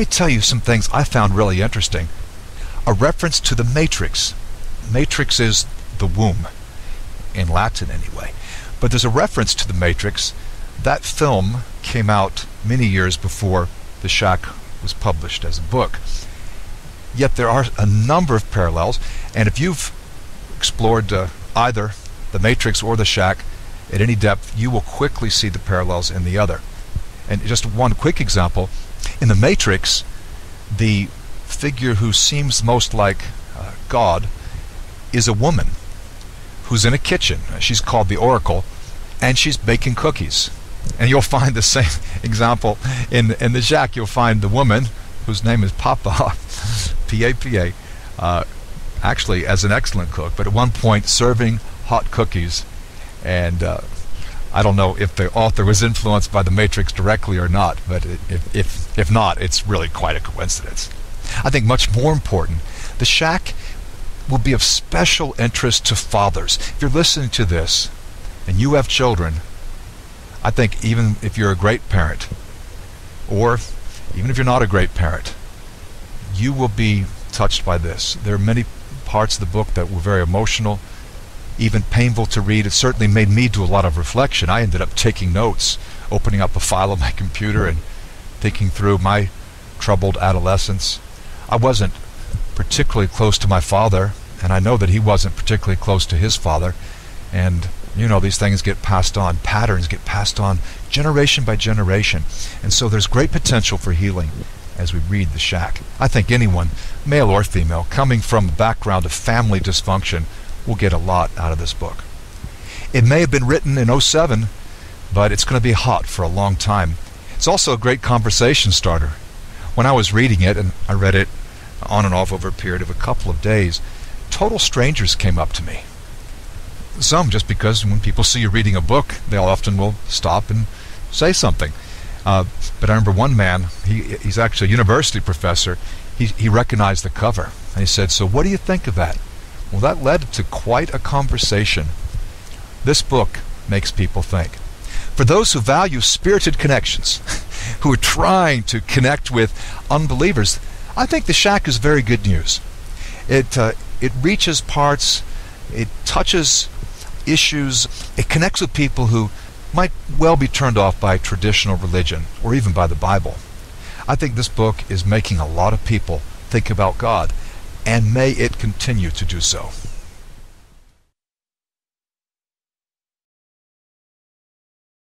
me tell you some things I found really interesting. A reference to the matrix. Matrix is the womb, in Latin anyway. But there's a reference to the Matrix. That film came out many years before The Shack was published as a book. Yet there are a number of parallels, and if you've explored either The Matrix or The Shack at any depth, you will quickly see the parallels in the other. And just one quick example, in The Matrix, the figure who seems most like God is a woman who's in a kitchen. She's called the Oracle, and she's baking cookies. And you'll find the same example in the Shack. You'll find the woman, whose name is Papa, P-A-P-A, actually as an excellent cook, but at one point serving hot cookies. And I don't know if the author was influenced by The Matrix directly or not, but if not, it's really quite a coincidence. I think much more important, The Shack will be of special interest to fathers. If you're listening to this and you have children, I think even if you're a great parent, or even if you're not a great parent, you will be touched by this. There are many parts of the book that were very emotional, even painful to read. It certainly made me do a lot of reflection. I ended up taking notes, opening up a file on my computer and thinking through my troubled adolescence. I wasn't particularly close to my father, and I know that he wasn't particularly close to his father. And you know, these things get passed on, patterns get passed on generation by generation. And so there's great potential for healing as we read The Shack. I think anyone, male or female, coming from a background of family dysfunction will get a lot out of this book. It may have been written in '07, but it's going to be hot for a long time. It's also a great conversation starter. When I was reading it, and I read it on and off over a period of a couple of days, total strangers came up to me. Some just because when people see you reading a book, they often will stop and say something. But I remember one man, he's actually a university professor, he recognized the cover, and he said, "So what do you think of that?" Well, that led to quite a conversation. This book makes people think. For those who value spirited connections, who are trying to connect with unbelievers, I think The Shack is very good news. It reaches parts, it touches issues, it connects with people who might well be turned off by traditional religion or even by the Bible. I think this book is making a lot of people think about God, and may it continue to do so.